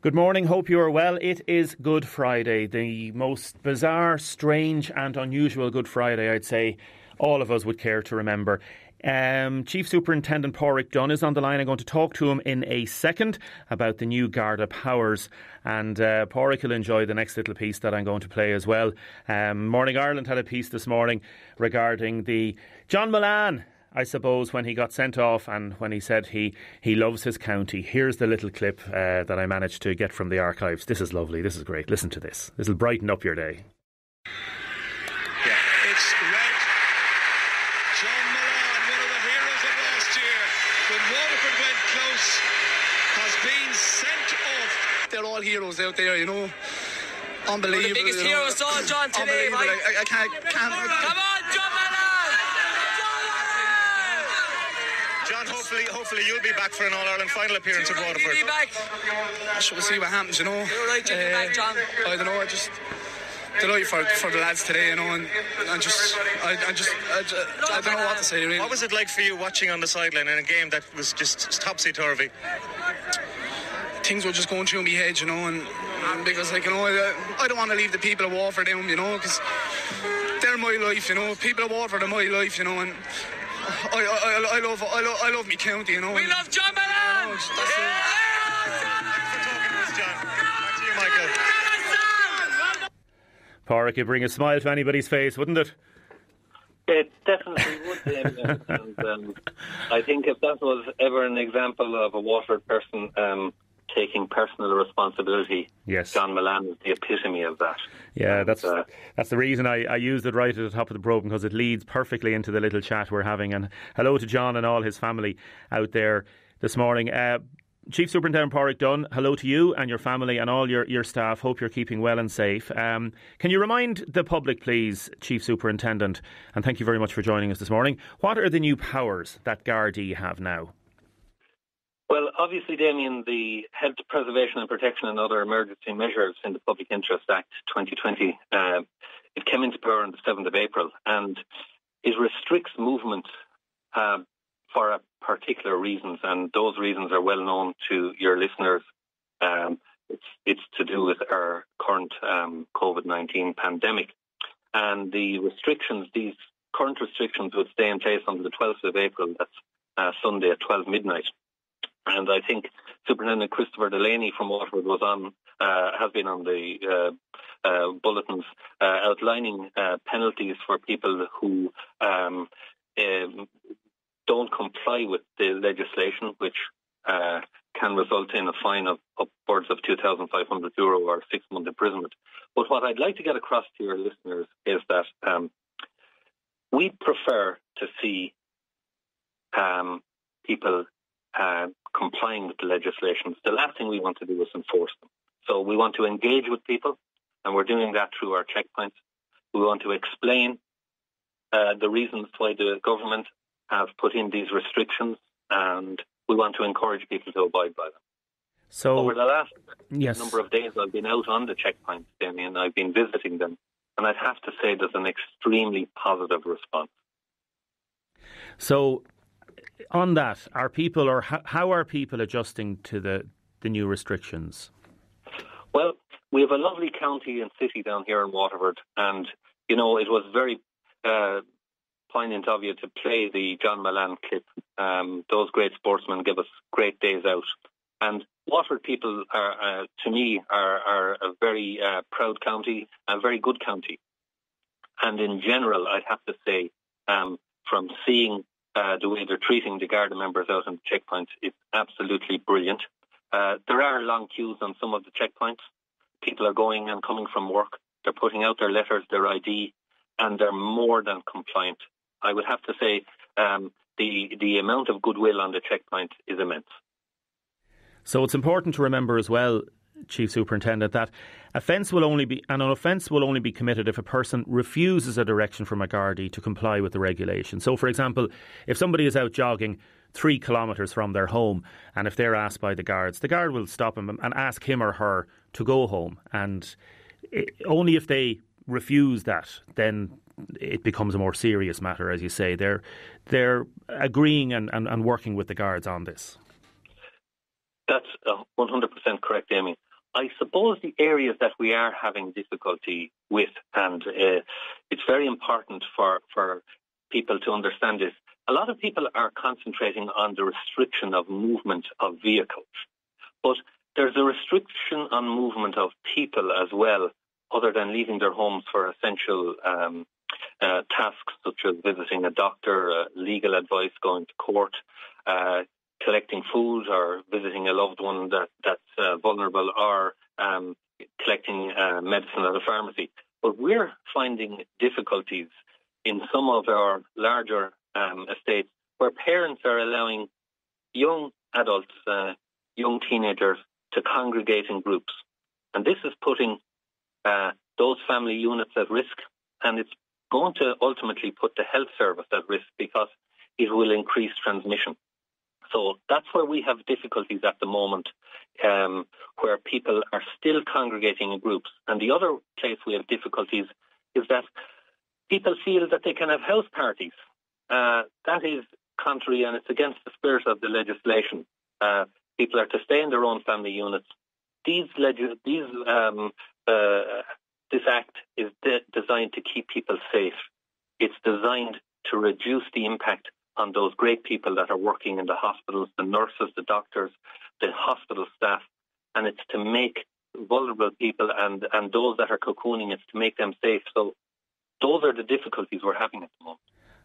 Good morning, hope you are well. It is Good Friday, the most bizarre, strange and unusual Good Friday I'd say all of us would care to remember. Chief Superintendent Pádraig Dunne is on the line. I'm going to talk to him in a second about the new Garda powers, and Pádraig will enjoy the next little piece that I'm going to play as well. Morning Ireland had a piece this morning regarding the John Mullane, I suppose, when he got sent off and when he said he loves his county. Here's the little clip that I managed to get from the archives. This is lovely, this is great. Listen to this. This will brighten up your day. Yeah, it's red. John Mullane, one of the heroes of last year, when Waterford went close, has been sent off. They're all heroes out there, you know. Unbelievable. The biggest heroes saw John today, right? I can't. Come on, John Mullane! John, hopefully you'll be back for an All-Ireland final appearance at Waterford. You'll be back. We'll see what happens, you know. You're right, you'll be back, John. I don't know, I just delighted for the lads today, you know, and I don't know what to say, really. What was it like for you watching on the sideline in a game that was just topsy-turvy? Things were just going through my head, you know, and because, like, you know, I don't want to leave the people of Waterford down, you know, because they're my life, you know. People of Waterford are my life, you know, and I love me county, you know. We love John Mullane! Thanks for talking to us, John. Back to you, Michael. Pádraig, you bring a smile to anybody's face, wouldn't it? It definitely would, Damien. And I think if that was ever an example of a Waterford person taking personal responsibility, yes, John Mullane is the epitome of that. Yeah, that's the reason I used it right at the top of the programme, because it leads perfectly into the little chat we're having. And hello to John and all his family out there this morning. Chief Superintendent Pádraig Dunne, hello to you and your family and all your staff. Hope you're keeping well and safe. Can you remind the public, please, Chief Superintendent, and thank you very much for joining us this morning, what are the new powers that Gardaí have now? Well, obviously, Damien, the Health Preservation and Protection and Other Emergency Measures in the Public Interest Act 2020, it came into power on the 7th of April, and it restricts movement for particular reasons, and those reasons are well known to your listeners. It's to do with our current COVID-19 pandemic, and the restrictions, these current restrictions, would stay in place on the 12th of April. That's Sunday at 12 midnight. And I think Superintendent Christopher Delaney from Waterford has been on the bulletins outlining penalties for people who don't comply with the legislation, which can result in a fine of upwards of €2,500 or 6-month imprisonment. But what I'd like to get across to your listeners is that we prefer to see people complying with the legislation. The last thing we want to do is enforce them. So we want to engage with people, and we're doing that through our checkpoints. We want to explain the reasons why the government have put in these restrictions, and we want to encourage people to abide by them. So over the last number of days, I've been out on the checkpoints, Damien. I've been visiting them, and I'd have to say there's an extremely positive response. So on that, are people, or how are people adjusting to the new restrictions? Well, we have a lovely county and city down here in Waterford, and, you know, it was very poignant of you to play the John Mullane clip. Those great sportsmen give us great days out. And Waterford people are, to me, are a very proud county, a very good county. And in general, I'd have to say, from seeing the way they're treating the Garda members out on the checkpoints, it's absolutely brilliant. There are long queues on some of the checkpoints. People are going and coming from work. They're putting out their letters, their ID, and they're more than compliant. I would have to say the amount of goodwill on the checkpoint is immense. So it's important to remember as well, Chief Superintendent, that an offence will only be committed if a person refuses a direction from a Gardaí to comply with the regulation. So, for example, if somebody is out jogging 3 kilometres from their home, and if they're asked by the guards, the guard will stop him and ask him or her to go home. And only if they refuse that, then it becomes a more serious matter, as you say. They're agreeing and working with the guards on this. That's 100% correct, Amy. I suppose the areas that we are having difficulty with, and it's very important for people to understand this, a lot of people are concentrating on the restriction of movement of vehicles. But there's a restriction on movement of people as well, other than leaving their homes for essential tasks such as visiting a doctor, legal advice, going to court, collecting food, or visiting a loved one that's vulnerable, or collecting medicine at a pharmacy. But we're finding difficulties in some of our larger estates where parents are allowing young adults, young teenagers, to congregate in groups. And this is putting those family units at risk, and it's going to ultimately put the health service at risk because it will increase transmission. So that's where we have difficulties at the moment, where people are still congregating in groups. And the other place we have difficulties is that people feel that they can have house parties. That is contrary, and it's against the spirit of the legislation. People are to stay in their own family units. This act is designed to keep people safe. It's designed to reduce the impact on those great people that are working in the hospitals, the nurses, the doctors, the hospital staff, and it's to make vulnerable people and those that are cocooning, it's to make them safe. So those are the difficulties we're having at the moment.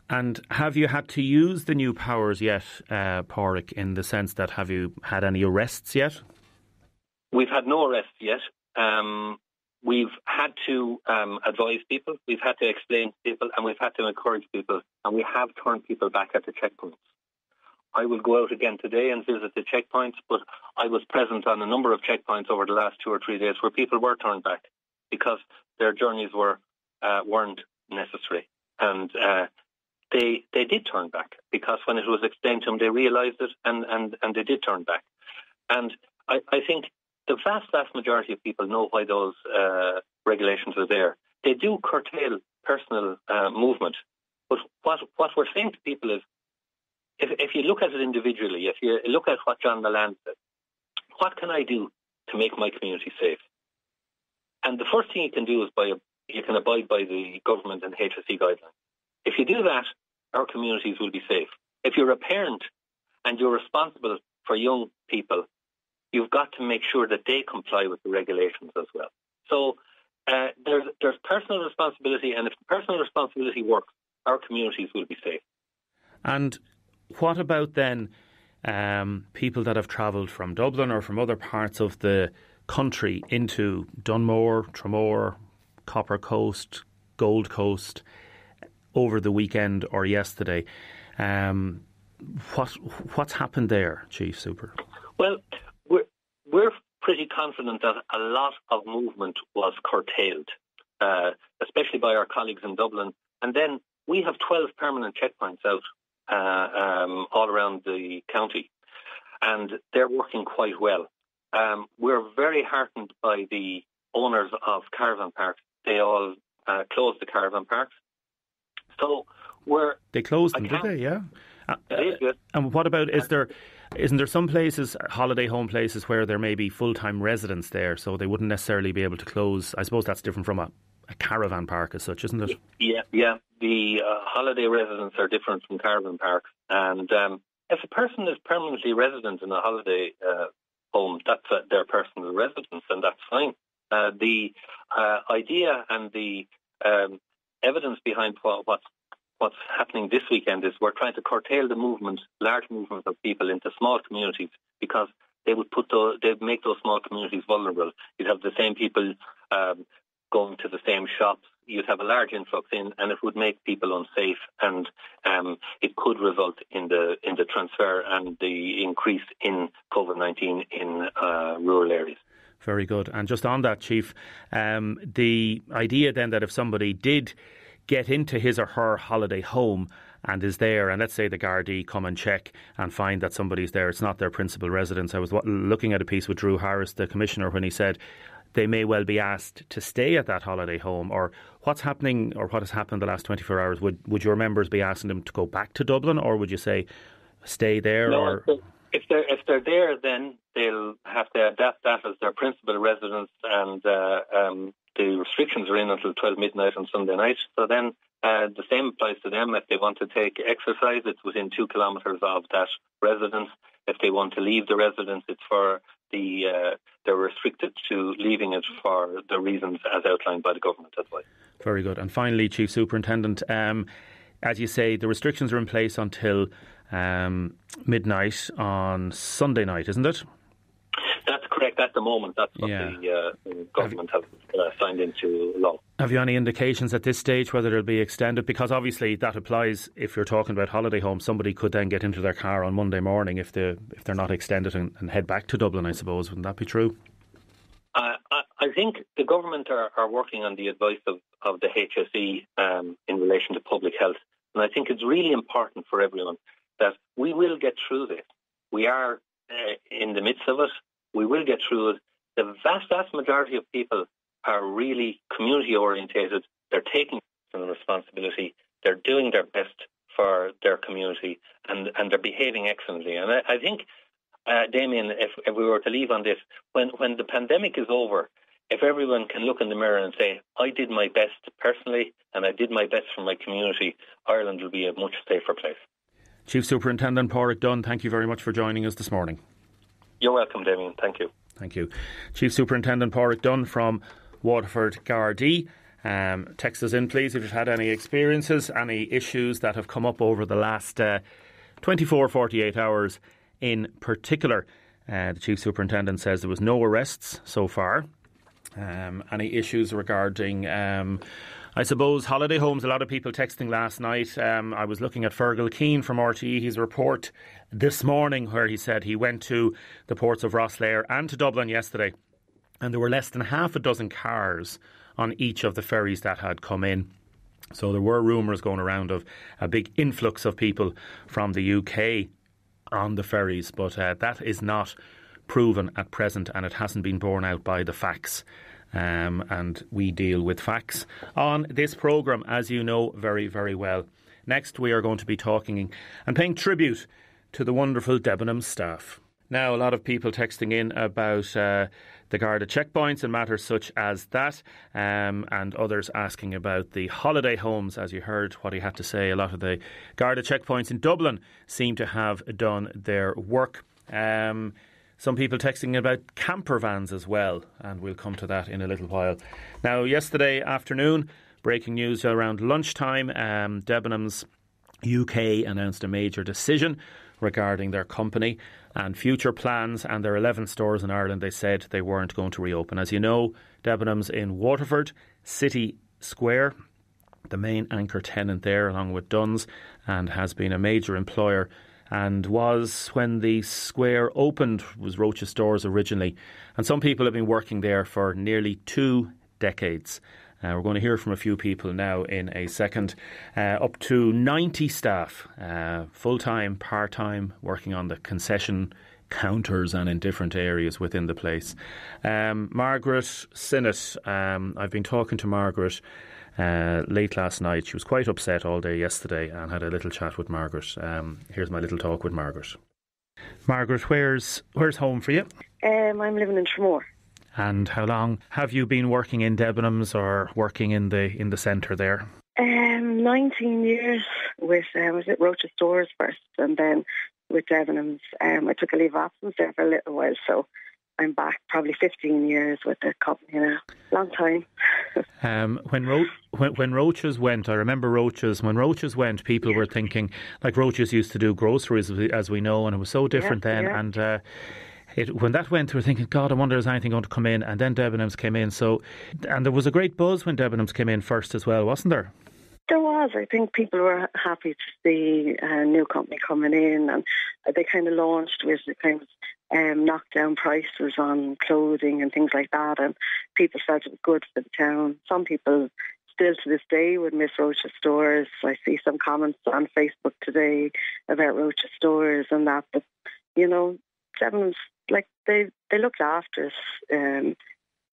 And have you had to use the new powers yet, Pádraig, in the sense that have you had any arrests yet? We've had no arrests yet. We've had to advise people, we've had to explain to people, and we've had to encourage people, and we have turned people back at the checkpoints. I will go out again today and visit the checkpoints, but I was present on a number of checkpoints over the last 2 or 3 days where people were turned back because their journeys weren't necessary. And they did turn back because when it was explained to them, they realised it and they did turn back. And I think the vast majority of people know why those regulations are there. They do curtail personal movement. But what we're saying to people is, if you look at it individually, if you look at what John Mullane said, what can I do to make my community safe? And the first thing you can do is you can abide by the government and HSE guidelines. If you do that, our communities will be safe. If you're a parent and you're responsible for young people, you've got to make sure that they comply with the regulations as well. So there's personal responsibility, and if the personal responsibility works, our communities will be safe. And what about then people that have travelled from Dublin or from other parts of the country into Dunmore, Tramore, Copper Coast, Gold Coast over the weekend or yesterday? What's happened there, Chief Super? Well, we're pretty confident that a lot of movement was curtailed, especially by our colleagues in Dublin. And then we have 12 permanent checkpoints out all around the county, and they're working quite well. We're very heartened by the owners of caravan parks. They all closed the caravan parks. So they closed them, did they? Yeah. And what about, isn't there some places, holiday home places, where there may be full-time residents there, so they wouldn't necessarily be able to close? I suppose that's different from a caravan park as such, isn't it? Yeah. The holiday residents are different from caravan parks. And if a person is permanently resident in a holiday home, that's their personal residence, and that's fine. The idea and the evidence behind what's happening this weekend is we're trying to curtail the movement, large movements of people into small communities, because they'd make those small communities vulnerable. You'd have the same people going to the same shops. You'd have a large influx in, and it would make people unsafe, and it could result in the transfer and the increase in COVID-19 in rural areas. Very good. And just on that, Chief, the idea then that if somebody did get into his or her holiday home and is there, and let's say the Gardaí come and check and find that somebody's there, it's not their principal residence. I was looking at a piece with Drew Harris, the Commissioner, when he said they may well be asked to stay at that holiday home. Or what's happening, or what has happened the last 24 hours? Would your members be asking them to go back to Dublin, or would you say stay there? No, If they're there, then they'll have to adapt that as their principal residence, and the restrictions are in until 12 midnight on Sunday night. So then the same applies to them. If they want to take exercise, it's within 2 kilometres of that residence. If they want to leave the residence, it's for they're restricted to leaving it for the reasons as outlined by the government as well. Very good. And finally, Chief Superintendent, as you say, the restrictions are in place until midnight on Sunday night, isn't it? That's correct at the moment. That's what the government have signed into law. Have you any indications at this stage whether it'll be extended? Because obviously that applies if you're talking about holiday homes. Somebody could then get into their car on Monday morning if they're not extended and head back to Dublin, I suppose. Wouldn't that be true? I think the government are working on the advice of the HSE in relation to public health. And I think it's really important for everyone that we will get through this. We are in the midst of it. We will get through it. The vast majority of people are really community orientated. They're taking responsibility. They're doing their best for their community, and they're behaving excellently. And I think, Damien, if we were to leave on this, when the pandemic is over, if everyone can look in the mirror and say, I did my best personally and I did my best for my community, Ireland will be a much safer place. Chief Superintendent Pádraig Dunne, thank you very much for joining us this morning. You're welcome, Damien. Thank you. Thank you. Chief Superintendent Pádraig Dunne from Waterford Gardaí. Text us in, please, if you've had any experiences, any issues that have come up over the last 48 hours in particular. The Chief Superintendent says there was no arrests so far. Any issues regarding, I suppose, holiday homes? A lot of people texting last night. I was looking at Fergal Keane from RTE, his report this morning, where he said he went to the ports of Rosslare and to Dublin yesterday, and there were less than half a dozen cars on each of the ferries that had come in. So there were rumours going around of a big influx of people from the UK on the ferries, but that is not proven at present, and it hasn't been borne out by the facts. And we deal with facts on this programme, as you know very, very well. Next, we are going to be talking and paying tribute to the wonderful Debenhams staff. Now, a lot of people texting in about the Garda checkpoints and matters such as that, and others asking about the holiday homes. As you heard what he had to say, a lot of the Garda checkpoints in Dublin seem to have done their work. Some people texting about camper vans as well, and we'll come to that in a little while. Now, yesterday afternoon, breaking news around lunchtime, Debenhams UK announced a major decision regarding their company and future plans, and their 11 stores in Ireland. They said they weren't going to reopen. As you know, Debenhams in Waterford, City Square, the main anchor tenant there, along with Dunn's, and has been a major employer, and was, when the square opened, was Roach's Stores originally. And some people have been working there for nearly 2 decades. We're going to hear from a few people now in a second. Up to 90 staff, full-time, part-time, working on the concession counters and in different areas within the place. Margaret Sinnott, I've been talking to Margaret late last night. She was quite upset all day yesterday, and had a little chat with Margaret. Here's my little talk with Margaret. Margaret, where's home for you? I'm living in Tramore. And how long have you been working in Debenhams or working in the centre there? 19 years with was it Roach's Stores first, and then with Debenhams. I took a leave of absence there for a little while, so I'm back probably 15 years with the company now. Long time. When Roach's went, I remember Roach's. When Roach's went, people were thinking, like, Roach's used to do groceries, as we know, and it was so different then. Yeah. And when that went, we were thinking, God, I wonder is anything going to come in? And then Debenhams came in. So, and there was a great buzz when Debenhams came in first as well, wasn't there? There was. I think people were happy to see a new company coming in, and they kind of launched with the kind of knocked down prices on clothing and things like that, and people felt it was good for the town. Some people still to this day would miss Roach's Stores. I see some comments on Facebook today about Roach's Stores and that, but you know, Debenhams, like, they looked after us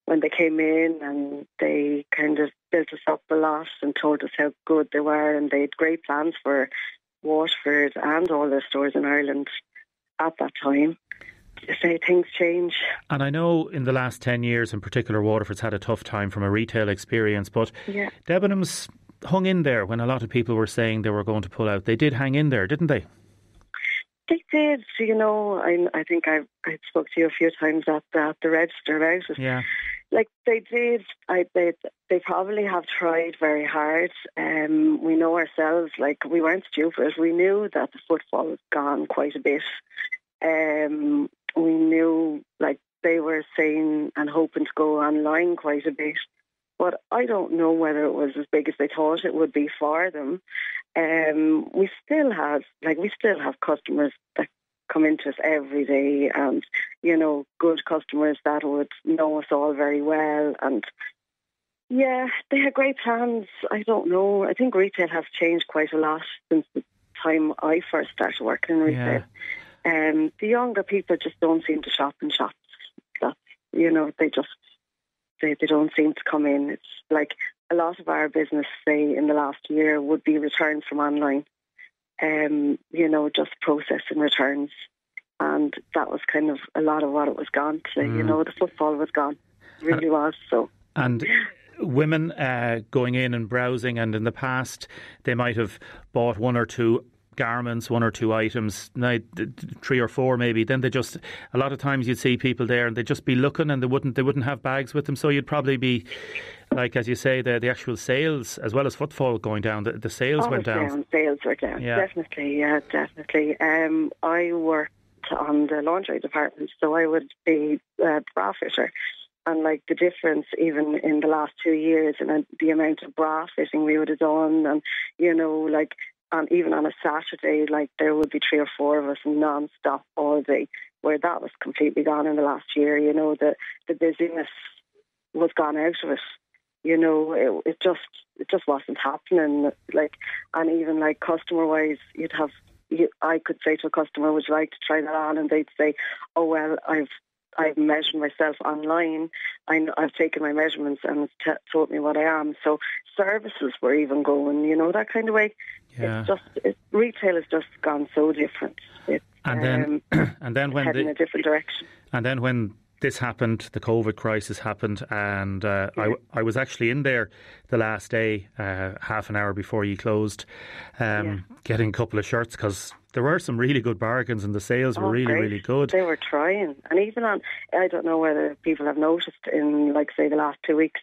when they came in, and they kind of built us up a lot and told us how good they were, and they had great plans for Waterford and all their stores in Ireland. at that time. You say things change. And I know in the last 10 years in particular, Waterford's had a tough time from a retail experience, but Debenhams hung in there when a lot of people were saying they were going to pull out. They did hang in there, didn't they? They did. I think I spoke to you a few times at the register about it. Yeah. Like they did, they probably have tried very hard. We know ourselves, like we weren't stupid. We knew that the footfall was gone quite a bit. We knew, like they were saying and hoping to go online quite a bit. But I don't know whether it was as big as they thought it would be for them. We still have customers that come into us every day, and good customers that would know us all very well. And yeah, they had great plans. I don't know. I think retail has changed quite a lot since the time I first started working in retail. The younger people just don't seem to shop in shops. They don't seem to come in. It's like a lot of our business, say, in the last year would be returns from online. Just processing returns. And that was kind of a lot of what it was gone to. The footfall was gone. It really was. So. And women going in and browsing, and in the past they might have bought one or two garments, one or two items, 3 or 4 maybe. Then a lot of times you'd see people there and they'd just be looking, and they wouldn't have bags with them. So you'd probably be, like as you say, the actual sales as well as footfall going down. The sales went down. Sales were down. Yeah. Definitely. I worked on the laundry department, so I would be a bra fitter. And like the difference, even in the last 2 years, and the amount of bra fitting we would have done, and and even on a Saturday, like there would be 3 or 4 of us non-stop all day, where that was completely gone in the last year. The busyness was gone out of it. It just wasn't happening. And even like customer-wise, I could say to a customer, would you like to try that on? And they'd say, oh, well, I've measured myself online. I've taken my measurements and it's taught me what I am. So services were even going, that kind of way. Yeah. Retail has just gone so different. And then when heading in a different direction. And then when this happened, the COVID crisis happened, and I was actually in there the last day, half an hour before you closed, getting a couple of shirts, because there were some really good bargains and the sales were really, really good. They were trying. And even I don't know whether people have noticed in, like, say, the last 2 weeks,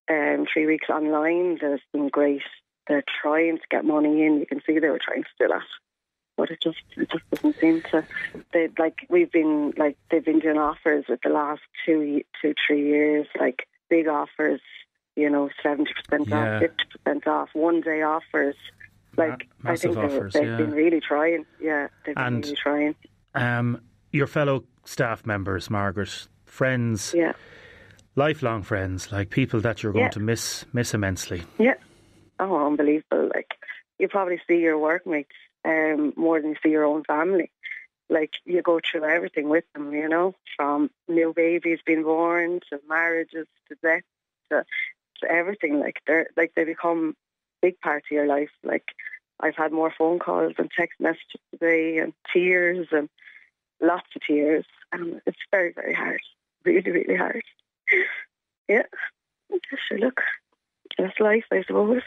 3 weeks online, there's been great. They're trying to get money in. You can see they were trying to do that. But it just doesn't seem to. They've been doing offers with the last 2-3 years, like big offers, 70% off, 50% off, 1-day offers. I think they've been really trying. Yeah, they've been really trying. Your fellow staff members, Margaret, friends, lifelong friends, like people that you're going to miss immensely. Yeah. Oh, unbelievable. Like, you probably see your workmates more than you see your own family. Like, you go through everything with them, from new babies being born to marriages to death to everything. They become a big part of your life. Like, I've had more phone calls and text messages today, and tears, and lots of tears. And it's very, very hard. Really, really hard. Yeah. Sure, look, that's life, I suppose.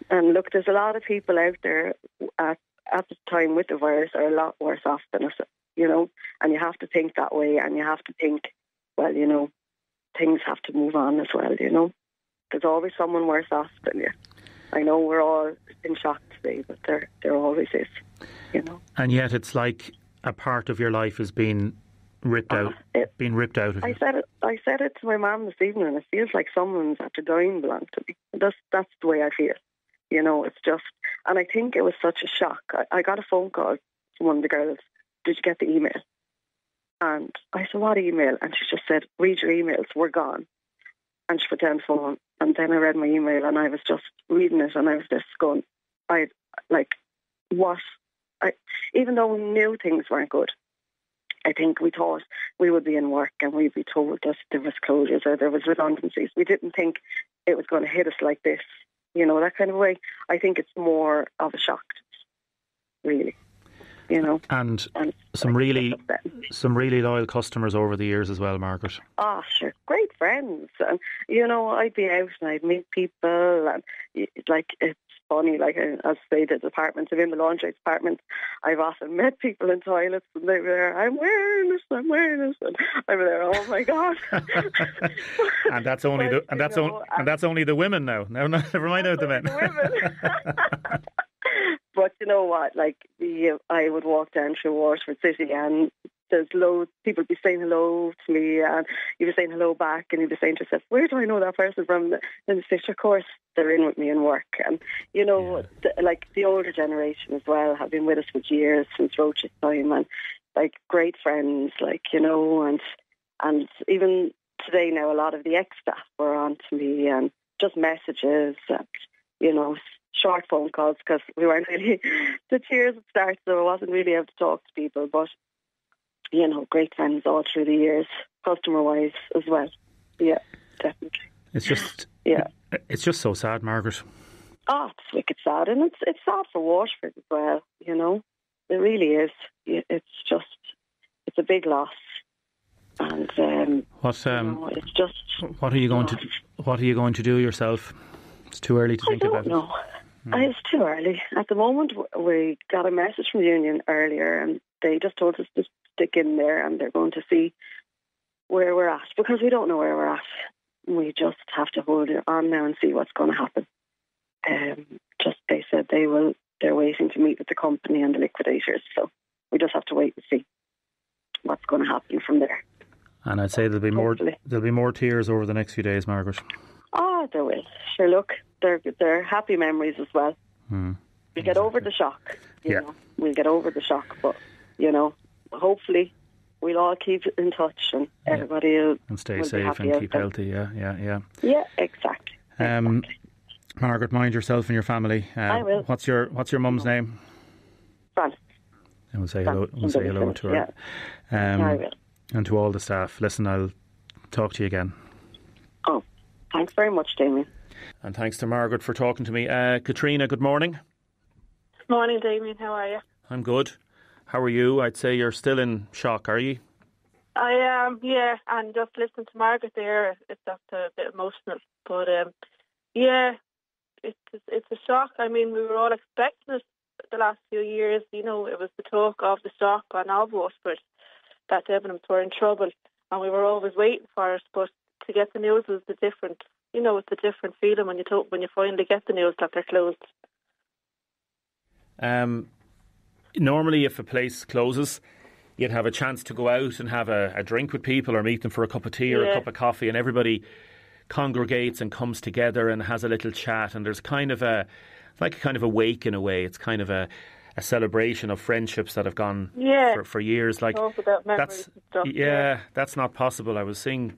And look, there's a lot of people out there at the time with the virus are a lot worse off than us, and you have to think that way, and you have to think, well, things have to move on as well, There's always someone worse off than you. I know we're all in shock today, but there always is, And yet it's like a part of your life has been ripped out of you. I said it to my mum this evening, and it feels like someone's after dying belongs to me. That's the way I feel. It's just, and I think it was such a shock. I got a phone call from one of the girls. Did you get the email? And I said, what email? And she just said, read your emails, we're gone. And she put down the phone, and then I read my email, and I was just reading it, and I was just going, what? Even though we knew things weren't good, I think we thought we would be in work and we'd be told that there was closures or there was redundancies. We didn't think it was going to hit us like this, that kind of way. I think it's more of a shock, really. And some like, really loyal customers over the years as well, Margaret. Oh, sure, great friends. And, I'd be out and I'd meet people, and it's funny, as I say, the department, I'm in the laundry department, I've often met people in toilets and they were there, I'm wearing this, and I'm there, oh my God. And that's only that's only the women now. No, never mind about the men. But you know what? I would walk down through Waterford City, and there's loads people be saying hello to me, and you'd be saying hello back, and you'd be saying to yourself, "Where do I know that person from?" And you say, "Of course, they're in with me in work." And the older generation as well have been with us for years, since Roach's time, and great friends, and even today now, a lot of the ex-staff were on to me, and just messages, and short phone calls, because we weren't really, the cheers would start, so I wasn't really able to talk to people, but great friends all through the years, customer-wise as well. Yeah, definitely. It's just so sad, Margaret. Oh, it's wicked sad, and it's sad for Waterford as well, It really is. It's a big loss. And it's just... What are you going to do yourself? It's too early to think about it. No. It's too early. At the moment, we got a message from the union earlier, and they just told us to stick in there, and they're going to see where we're at, because we don't know where we're at. We just have to hold it on now and see what's going to happen. They said they're waiting to meet with the company and the liquidators, so we just have to wait and see what's going to happen from there. And I'd say there'll be more tears over the next few days, Margaret. Oh, there will. Sure, look, they're happy memories as well. We'll get over the shock. You know, we'll get over the shock, but hopefully we'll all keep in touch, and everybody will stay safe and keep healthy. Yeah, exactly. Margaret, mind yourself and your family. I will. What's your mum's name? Fran. And we'll say hello. We'll say hello to her. I will. And to all the staff. Listen, I'll talk to you again. Oh, thanks very much, Damien. And thanks to Margaret for talking to me. Katrina, good morning. Morning, Damien. How are you? I'm good. How are you? I'd say you're still in shock, are you? I am, yeah. And just listening to Margaret there, it's just a bit emotional. But it's a shock. I mean, we were all expecting it the last few years. It was the talk of the stock and of Waterford that Debenhams were in trouble, and we were always waiting for it. But to get the news was it's a different feeling when you finally get the news that they're closed. Normally, if a place closes, you'd have a chance to go out and have a drink with people, or meet them for a cup of tea or a cup of coffee, and everybody congregates and comes together and has a little chat, and there's kind of a wake in a way. It's kind of a celebration of friendships that have gone for years. That's not possible. I was seeing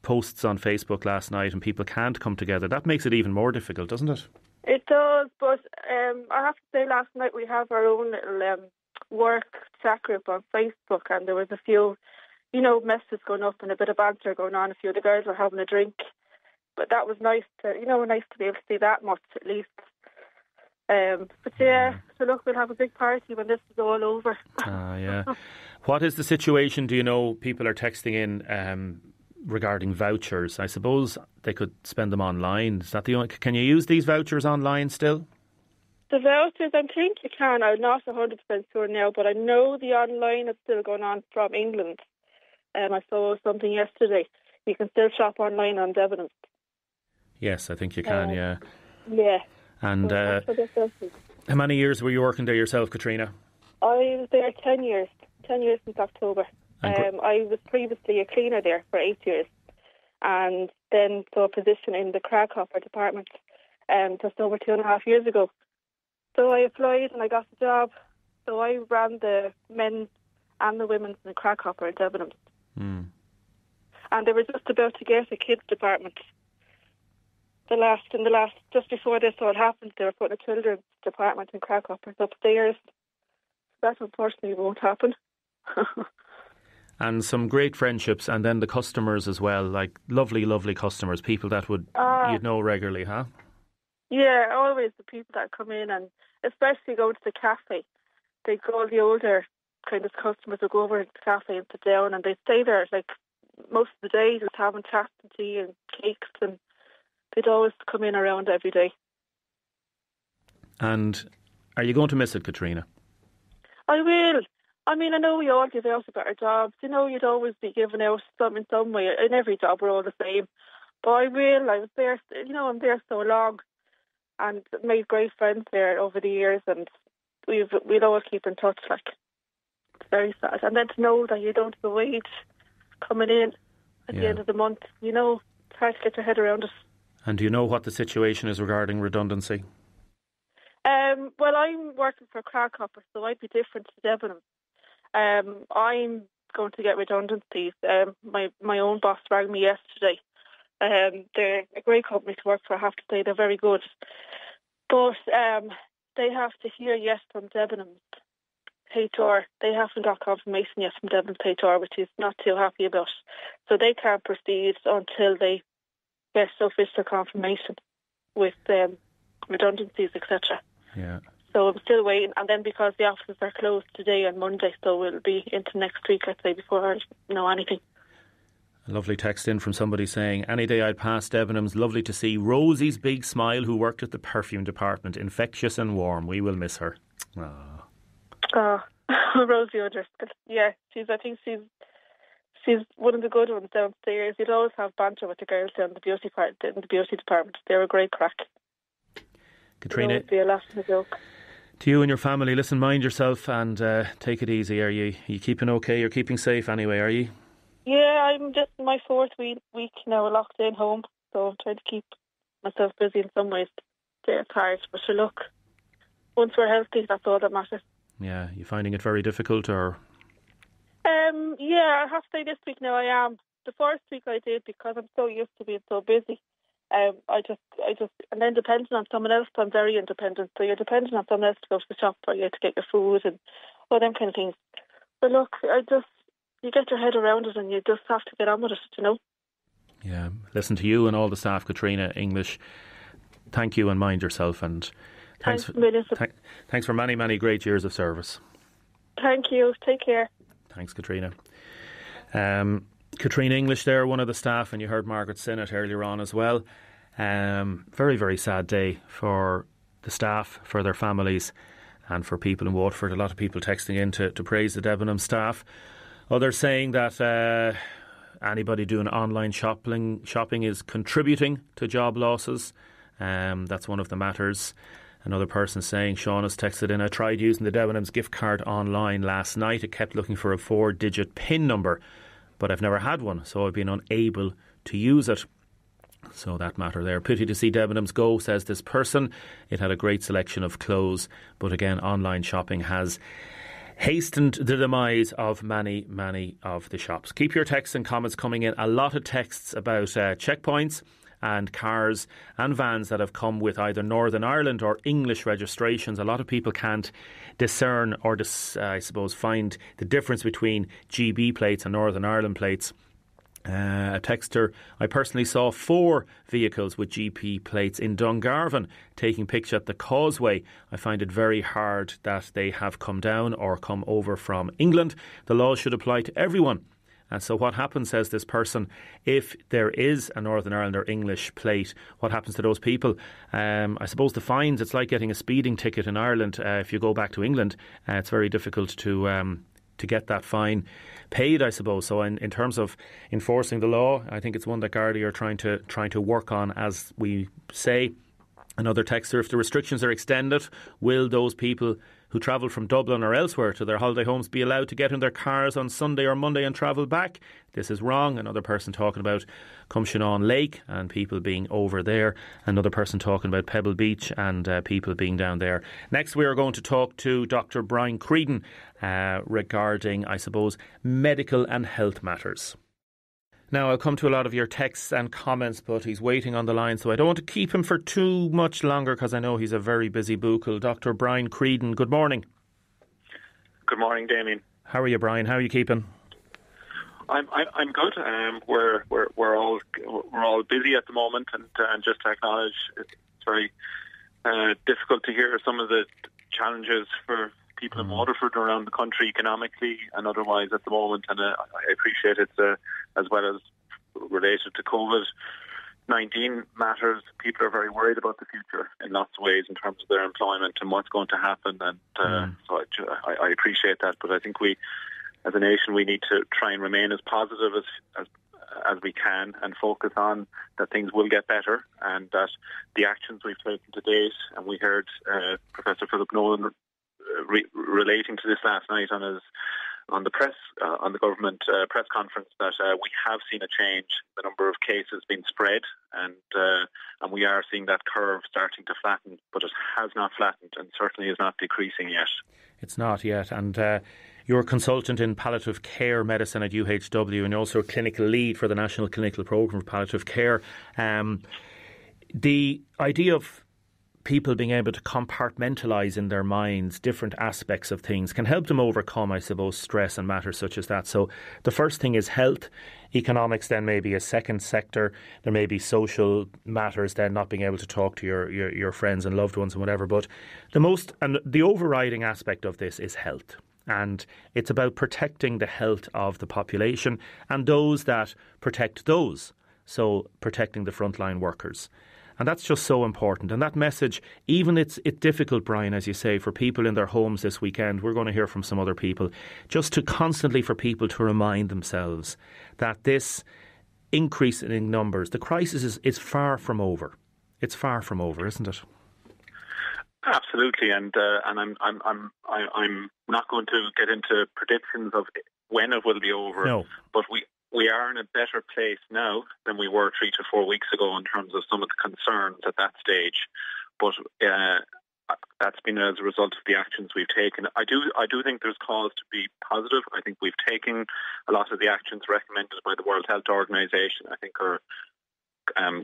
posts on Facebook last night, and people can't come together. That makes it even more difficult, doesn't it? It does, but I have to say, last night we have our own little work chat group on Facebook, and there was a few, messages going up and a bit of banter going on. A few of the girls were having a drink, but that was nice to be able to see that much at least. So look, we'll have a big party when this is all over. What is the situation? Do you know? People are texting in regarding vouchers. I suppose they could spend them online. Is that the only? Can you use these vouchers online still? The vouchers, I think you can. I'm not 100% sure now, but I know the online is still going on from England. I saw something yesterday. You can still shop online on Debenhams. Yes, I think you can, yeah. And how many years were you working there yourself, Katrina? I was there 10 years. 10 years since October. I was previously a cleaner there for 8 years, and then saw a position in the crag hopper department just over 2.5 years ago. So I applied and I got the job. So I ran the men's and the women's and the crag hopper at Debenhams. And they were just about to get a kids department. Just before this all happened, they were putting a children's department in crag hoppers upstairs. That unfortunately won't happen. And some great friendships, and then the customers as well, like lovely, lovely customers, people that you'd know regularly, huh? Yeah, always the people that come in, and especially go to the cafe. they go, the older kind of customers would go over to the cafe and sit down, and they'd stay there like most of the day, just having chats and tea and cakes, and they'd always come in around every day. And are you going to miss it, Katrina? I will. I mean, I know we all give out better jobs. You know, you'd always be giving out some in some way. In every job, we're all the same. But I will. I was there, you know, I'm there so long and made great friends there over the years, and we'll always keep in touch. Like, it's very sad. And then to know that you don't have a wage coming in at the end of the month, you know, it's hard to get your head around it. And do you know what the situation is regarding redundancy? Well, I'm working for Crackhopper, so I'd be different to Debenhams. I'm going to get redundancies. My own boss rang me yesterday. They're a great company to work for, I have to say. They're very good. But they have to hear yes from Debenhams HR. They haven't got confirmation yet from Debenhams HR, which is not too happy about. So they can't proceed until they get official confirmation with redundancies, etc. Yeah. So I'm still waiting. And then because the offices are closed today and Monday, so we'll be into next week, I'd say, before I know anything. A lovely text in from somebody saying, any day I'd pass Debenhams, lovely to see Rosie's big smile who worked at the perfume department, infectious and warm. We will miss her. Oh, Rosie O'Driscoll. Yeah, I think she's one of the good ones downstairs. You'd always have banter with the girls down in the beauty department. They're a great crack. Katrina, be a laugh and a joke. To you and your family, listen, mind yourself and take it easy. Are you keeping okay? You're keeping safe anyway, are you? Yeah, I'm just in my fourth week now, locked in home, so I'm trying to keep myself busy in some ways. It's hard, but sure, look, once we're healthy, that's all that matters. Yeah, you finding it very difficult, or? Yeah, I have to say this week now I am. The first week I did because I'm so used to being so busy. I just, and then depending on someone else, I'm very independent. So you're dependent on someone else to go to the shop for you to get your food and all them kind of things. But look, you get your head around it and you just have to get on with it, you know. Yeah, listen, to you and all the staff, Katrina English, thank you and mind yourself, and thanks for many, many great years of service. Thank you. Take care. Thanks, Katrina. Katrina English there, one of the staff, and you heard Margaret Sinnott earlier on as well. Very, very sad day for the staff, for their families, and for people in Waterford. A lot of people texting in to praise the Debenhams staff. Others saying that anybody doing online shopping is contributing to job losses. That's one of the matters. Another person saying, Sean has texted in, I tried using the Debenhams gift card online last night. It kept looking for a 4-digit PIN number, but I've never had one, so I've been unable to use it. So that matter there. Pity to see Debenhams go, says this person. It had a great selection of clothes, but again, online shopping has hastened the demise of many, many of the shops. Keep your texts and comments coming in. A lot of texts about checkpoints and cars and vans that have come with either Northern Ireland or English registrations. A lot of people can't discern or, I suppose, find the difference between GB plates and Northern Ireland plates. A texter, I personally saw 4 vehicles with GP plates in Dungarvan taking picture at the causeway. I find it very hard that they have come down or come over from England. The law should apply to everyone. And so what happens, says this person, if there is a Northern Ireland or English plate, what happens to those people? I suppose the fines, it's like getting a speeding ticket in Ireland. If you go back to England, it's very difficult to get that fine paid, I suppose. So in terms of enforcing the law, I think it's one that Gardaí are trying to work on, as we say. Another texter, if the restrictions are extended, will those people who travel from Dublin or elsewhere to their holiday homes be allowed to get in their cars on Sunday or Monday and travel back? This is wrong. Another person talking about Cumshannon Lake and people being over there. Another person talking about Pebble Beach and people being down there. Next, we are going to talk to Dr. Brian Creedon regarding, I suppose, medical and health matters. Now, I'll come to a lot of your texts and comments, but he's waiting on the line, so I don't want to keep him for too much longer because I know he's a very busy bucal. Dr. Brian Creedon, good morning. Good morning, Damien. How are you, Brian? How are you keeping? I'm good. We're all busy at the moment, and just to acknowledge, it's very difficult to hear some of the challenges for people in Waterford around the country economically and otherwise at the moment, and I appreciate it as well as related to COVID-19 matters. People are very worried about the future in lots of ways in terms of their employment and what's going to happen, and so I appreciate that. But I think we, as a nation, we need to try and remain as positive as we can and focus on that things will get better, and that the actions we've taken to date, and we heard Professor Philip Nolan relating to this last night on the government press conference, that we have seen a change, the number of cases being spread, and we are seeing that curve starting to flatten, but it has not flattened and certainly is not decreasing yet. It's not yet, and you're a consultant in palliative care medicine at UHW, and also a clinical lead for the National Clinical Programme for Palliative Care. The idea of people being able to compartmentalise in their minds different aspects of things can help them overcome, I suppose, stress and matters such as that. So the first thing is health. Economics then may be a second sector. There may be social matters then, not being able to talk to your friends and loved ones and whatever. But the overriding aspect of this is health. And it's about protecting the health of the population and those that protect those. So protecting the frontline workers. And that's just so important. And that message, even it's difficult, Brian, as you say, for people in their homes this weekend. We're going to hear from some other people. Just to constantly for people to remind themselves that this increase in numbers, the crisis is far from over. It's far from over, isn't it? Absolutely, and I'm not going to get into predictions of when it will be over. No. But we are in a better place now than we were 3 to 4 weeks ago in terms of some of the concerns at that stage. But that's been as a result of the actions we've taken. I do think there's cause to be positive. I think we've taken a lot of the actions recommended by the World Health Organization. I think our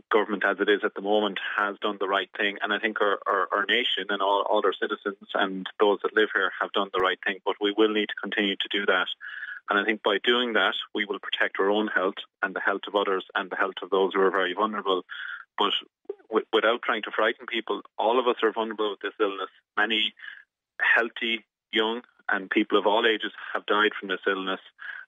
government, as it is at the moment, has done the right thing, and I think our nation and all our citizens and those that live here have done the right thing, but we will need to continue to do that. And I think by doing that, we will protect our own health and the health of others and the health of those who are very vulnerable. But without trying to frighten people, all of us are vulnerable with this illness. Many healthy, young and people of all ages have died from this illness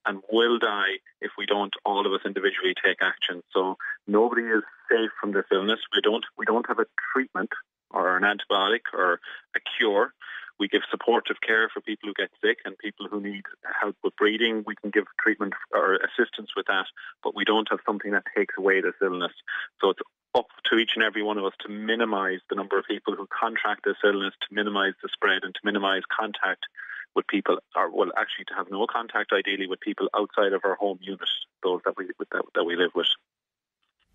and will die if we don't, all of us individually, take action. So nobody is safe from this illness. We don't have a treatment or an antibiotic or a cure. We give supportive care for people who get sick and people who need help with breathing. We can give treatment or assistance with that, but we don't have something that takes away this illness. So it's up to each and every one of us to minimise the number of people who contract this illness, to minimise the spread and to minimise contact with people, actually to have no contact ideally with people outside of our home unit, those that we live with.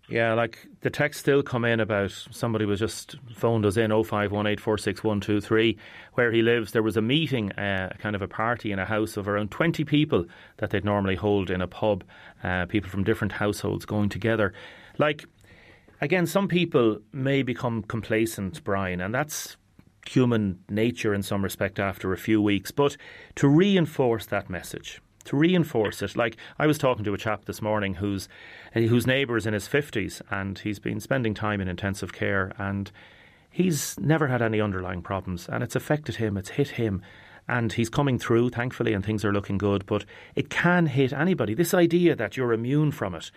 Yeah, like the texts still come in about somebody was just phoned us in 0518461123 where he lives. There was a meeting, kind of a party in a house of around 20 people that they'd normally hold in a pub, people from different households going together. Like, again, some people may become complacent, Brian, and that's human nature in some respect after a few weeks. But to reinforce that message, to reinforce it, like I was talking to a chap this morning whose neighbour is in his 50s and he's been spending time in intensive care and he's never had any underlying problems and it's affected him, it's hit him, and he's coming through, thankfully, and things are looking good, but it can hit anybody. This idea that you're immune from it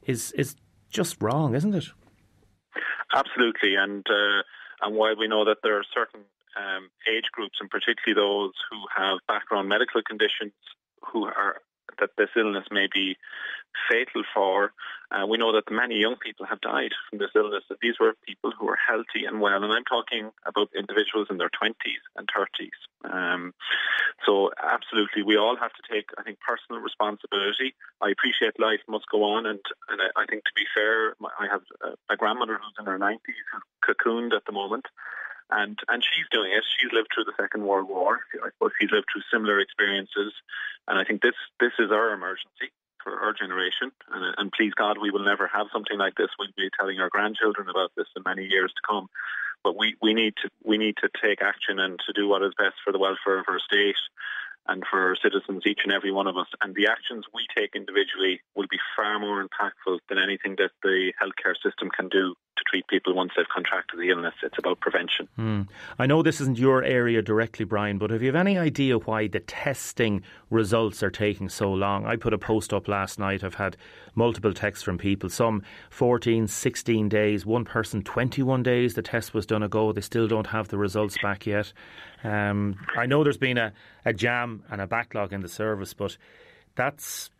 is just wrong, isn't it? Absolutely, and while we know that there are certain age groups, and particularly those who have background medical conditions that this illness may be fatal for, we know that many young people have died from this illness. And these were people who were healthy and well, and I'm talking about individuals in their 20s and 30s. So absolutely, we all have to take, I think, personal responsibility. I appreciate life must go on, and I think, to be fair, I have a grandmother who's in her 90s who's cocooned at the moment. And she's doing it. She's lived through the Second World War. I suppose she's lived through similar experiences. And I think this is our emergency for our generation. And please God, we will never have something like this. We'll be telling our grandchildren about this in many years to come. But we need to take action and to do what is best for the welfare of our state and for our citizens, each and every one of us. And the actions we take individually will be far more impactful than anything that the healthcare system can do to treat people once they've contracted the illness. It's about prevention. I know this isn't your area directly, Brian, but have you any idea why the testing results are taking so long? I put a post up last night. I've had multiple texts from people, some 14, 16 days, one person 21 days. The test was done ago. They still don't have the results back yet. I know there's been a jam and a backlog in the service, but that's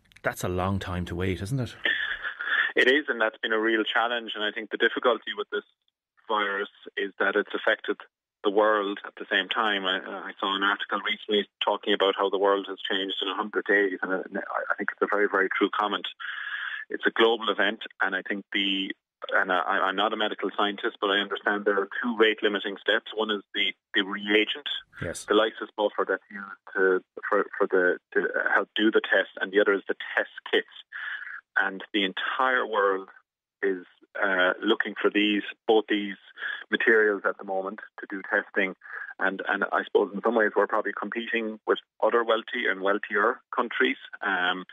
a long time to wait, isn't it? It is, and that's been a real challenge. And I think the difficulty with this virus is that it's affected the world at the same time. I saw an article recently talking about how the world has changed in 100 days, and I think it's a very, very true comment. It's a global event, and I think I'm not a medical scientist, but I understand there are two rate-limiting steps. One is the reagent, yes, the lysis buffer that's used to help do the test, and the other is the test kits. And the entire world is looking for both these materials at the moment to do testing. And I suppose in some ways we're probably competing with other wealthy and wealthier countries, and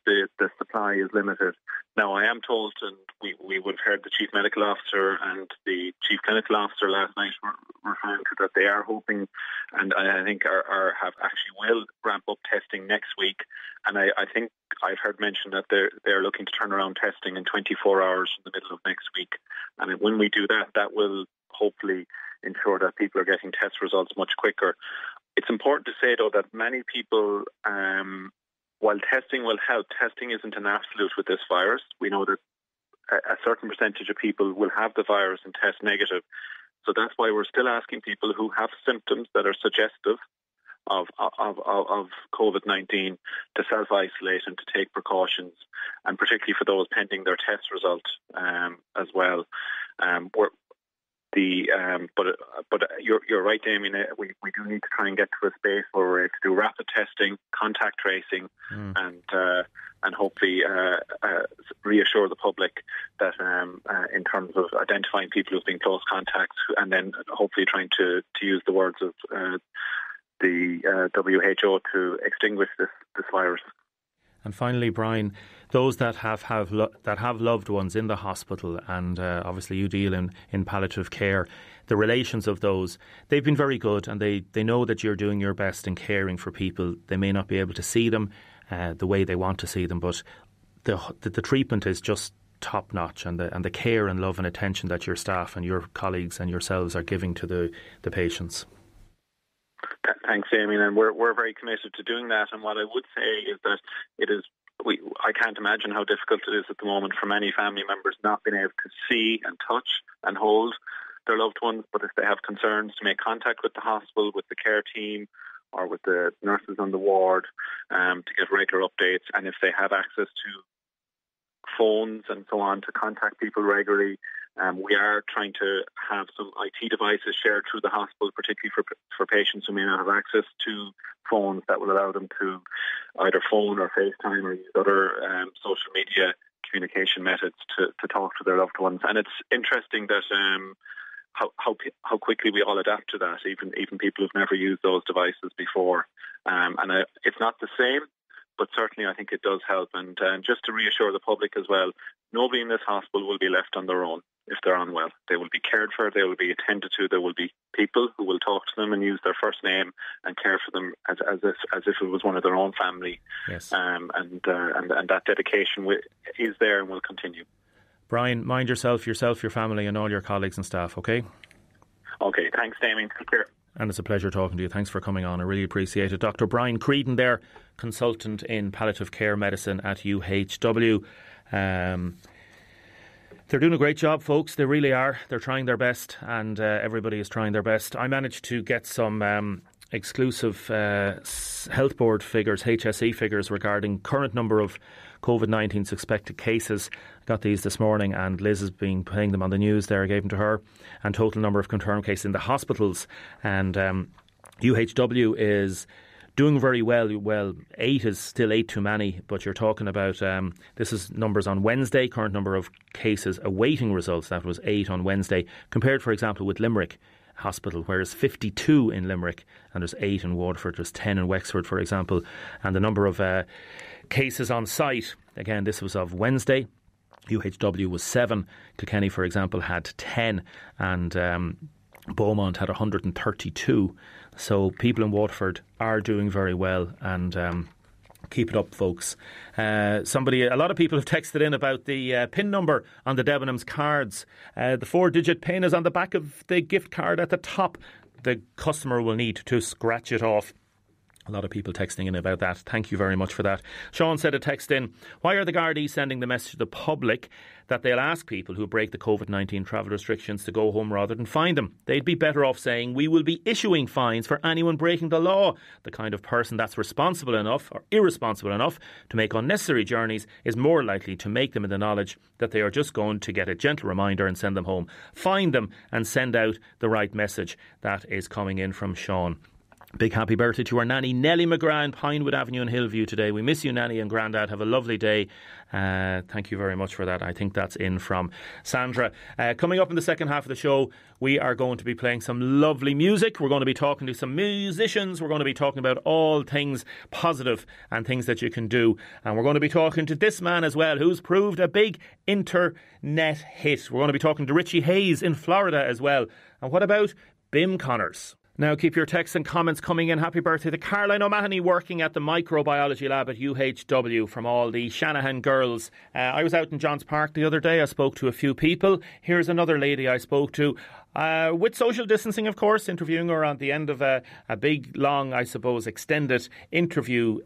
the supply is limited. Now, I am told, and we would have heard the Chief Medical Officer and the Chief Clinical Officer last night were referring to that they are hoping, and I think have actually will ramp up testing next week. And I think I've heard mention that they're looking to turn around testing in 24 hours in the middle of next week. And when we do that, that will hopefully ensure that people are getting test results much quicker. It's important to say, though, that many people, while testing will help, testing isn't an absolute with this virus. We know that a certain percentage of people will have the virus and test negative. So that's why we're still asking people who have symptoms that are suggestive of COVID-19 to self-isolate and to take precautions, and particularly for those pending their test result as well. But you're right, Damien. We do need to try and get to a space where we're able to do rapid testing, contact tracing, and hopefully reassure the public that in terms of identifying people who've been close contacts, and then hopefully trying to use the words of the WHO to extinguish this virus. And finally, Brian, those that have loved ones in the hospital, and obviously you deal in palliative care, the relations of those, they've been very good, and they know that you're doing your best in caring for people. They may not be able to see them the way they want to see them, but the treatment is just top notch, and the care and love and attention that your staff and your colleagues and yourselves are giving to the patients. Thanks, Damien, and we're very committed to doing that. And what I would say is that I can't imagine how difficult it is at the moment for many family members not being able to see and touch and hold their loved ones. But if they have concerns, to make contact with the hospital, with the care team, or with the nurses on the ward to get regular updates. And if they have access to phones and so on, to contact people regularly. We are trying to have some IT devices shared through the hospital, particularly for patients who may not have access to phones, that will allow them to either phone or FaceTime or use other social media communication methods to talk to their loved ones. And it's interesting that how quickly we all adapt to that, even people who've never used those devices before. It's not the same, but certainly I think it does help. And just to reassure the public as well, nobody in this hospital will be left on their own if they're unwell. They will be cared for, they will be attended to, there will be people who will talk to them and use their first name and care for them as if it was one of their own family. Yes. And that dedication is there and will continue. Brian, mind yourself, your family and all your colleagues and staff, okay? Okay, thanks, Damien. Take care. And it's a pleasure talking to you. Thanks for coming on. I really appreciate it. Dr. Brian Creedon there, consultant in palliative care medicine at UHW. They're doing a great job, folks. They really are. They're trying their best, and everybody is trying their best. I managed to get some exclusive health board figures, HSE figures, regarding current number of COVID-19 suspected cases. I got these this morning, and Liz has been playing them on the news there. I gave them to her. And total number of confirmed cases in the hospitals. And UHW is doing very well. Well, 8 is still 8 too many, but you're talking about, this is numbers on Wednesday, current number of cases awaiting results. That was 8 on Wednesday, compared, for example, with Limerick Hospital, whereas 52 in Limerick, and there's 8 in Waterford, there's 10 in Wexford, for example. And the number of cases on site, again, this was of Wednesday, UHW was 7. Kilkenny, for example, had 10, and Beaumont had 132. So people in Waterford are doing very well, and keep it up, folks. A lot of people have texted in about the PIN number on the Debenhams cards. The 4-digit PIN is on the back of the gift card at the top. The customer will need to scratch it off. A lot of people texting in about that. Thank you very much for that. Sean said a text in, why are the Gardaí sending the message to the public that they'll ask people who break the COVID-19 travel restrictions to go home rather than fine them? They'd be better off saying we will be issuing fines for anyone breaking the law. The kind of person that's responsible enough or irresponsible enough to make unnecessary journeys is more likely to make them in the knowledge that they are just going to get a gentle reminder and send them home. Find them and send out the right message. That is coming in from Sean. Big happy birthday to our nanny Nellie McGrath in Pinewood Avenue in Hillview today. We miss you, Nanny and Grandad. Have a lovely day. Thank you very much for that. I think that's in from Sandra. Coming up in the second half of the show, we are going to be playing some lovely music. We're going to be talking to some musicians. We're going to be talking about all things positive and things that you can do. And we're going to be talking to this man as well, who's proved a big internet hit. We're going to be talking to Richie Hayes in Florida as well. And what about Bim Connors? Now, keep your texts and comments coming in. Happy birthday to Caroline O'Mahony, working at the microbiology lab at UHW, from all the Shanahan girls. I was out in Johns Park the other day. I spoke to a few people. Here's another lady I spoke to, with social distancing, of course, interviewing her on the end of a big, long, I suppose, extended interview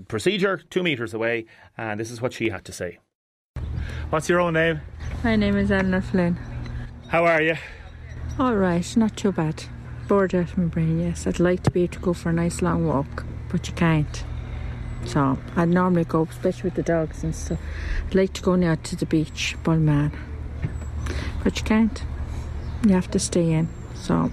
procedure, 2 metres away. And this is what she had to say. What's your own name? My name is Eleanor Flynn. How are you? All right, not too bad. Bored out of my brain, yes. I'd like to be able to go for a nice long walk, but you can't. So I'd normally go, especially with the dogs and stuff. I'd like to go now to the beach, Balman, but you can't. You have to stay in. So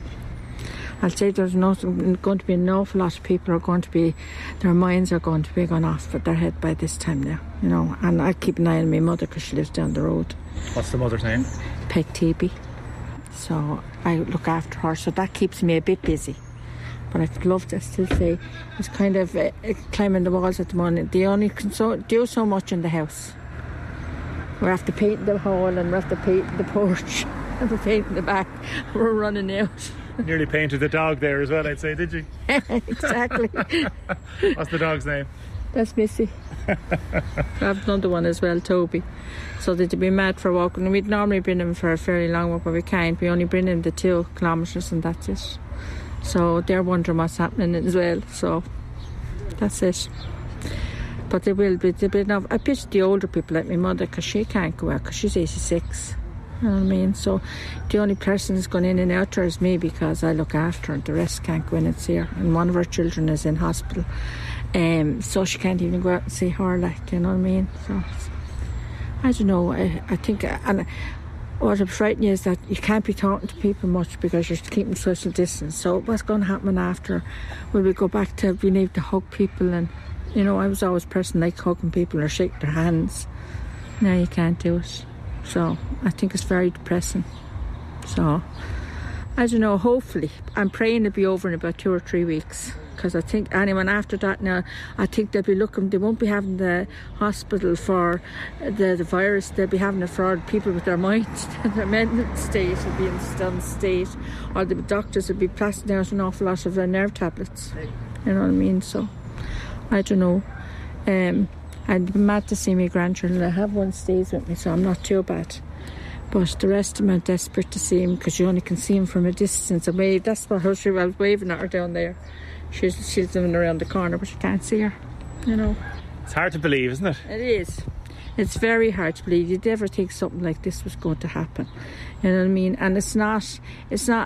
I'll say there's going to be an awful lot of people are going to be, their minds are going to be gone off with their head by this time now, you know. And I keep an eye on my mother because she lives down the road. What's the mother's name? Peg TB. So I look after her, so that keeps me a bit busy. But I'd love to still say it's kind of climbing the walls at the moment. They only can do so much in the house. We have to paint the hall and we have to paint the porch and we're painting the back. We're running out. Nearly painted the dog there as well, I'd say, did you? Exactly. What's the dog's name? That's Missy. I have another one as well, Toby. So they'd be mad for walking. We'd normally bring them for a fairly long walk, but we can't. We only bring them the 2 kilometres and that's it. So they're wondering what's happening as well. So that's it. But they will be. I pity the older people like my mother, because she can't go out because she's 86. You know what I mean? So the only person who's going in and out there is me, because I look after her. The rest can't go in and see her. And one of her children is in hospital. So she can't even go out and see her, like, you know what I mean? So I don't know. I think, and what I'm frightened is that you can't be talking to people much because you're keeping social distance. So what's going to happen after? Will we go back to being able to hug people? And, you know, I was always a person like hugging people or shaking their hands. Now you can't do it. So I think it's very depressing. So I don't know, hopefully. I'm praying it'll be over in about 2 or 3 weeks. Because I think anyone after that now, I think they'll be looking, they won't be having the hospital for the virus, they'll be having it for people with their minds, their mental state will be in a stunned state, or the doctors will be passing out an awful lot of nerve tablets, you know what I mean? So, I don't know. I'd be mad to see my grandchildren. I have one stays with me, so I'm not too bad. But the rest of them are desperate to see him, because you only can see him from a distance away. That's what I was waving at her down there. She's living around the corner, but you can't see her, you know. It's hard to believe, isn't it? It is. It's very hard to believe. You'd never think something like this was going to happen. You know what I mean? And it's not,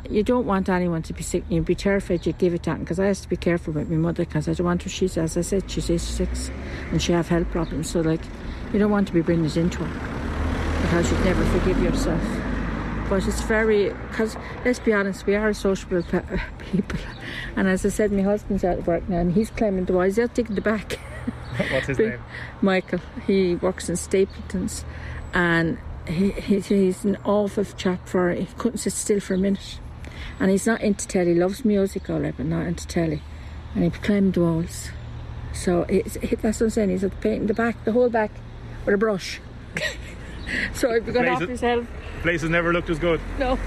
you don't want anyone to be sick. You'd be terrified you'd give it to them, because I have to be careful with my mother, because I don't want her, as I said, she's 86 and she have health problems. So, like, you don't want to be bringing it into her, because you'd never forgive yourself. But it's very, because let's be honest, we are sociable people. And as I said, my husband's out of work now and he's climbing the wall. He's out taking the back. What's his name? Michael. He works in Stapleton's, and he's an awful chap. He couldn't sit still for a minute. And he's not into telly. He loves music, all right, but not into telly. And he climbed the walls. So that's what I'm saying. He's painting the back, the whole back, with a brush. So he'd be going off himself. Place has never looked as good. No.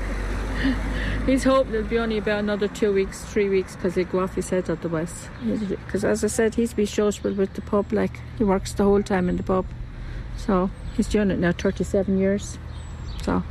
He's hoping it'll be only about another 2 weeks, 3 weeks, because he'd go off his head otherwise. Because as I said, he's been sociable with the pub, like he works the whole time in the pub. So he's doing it now 37 years. So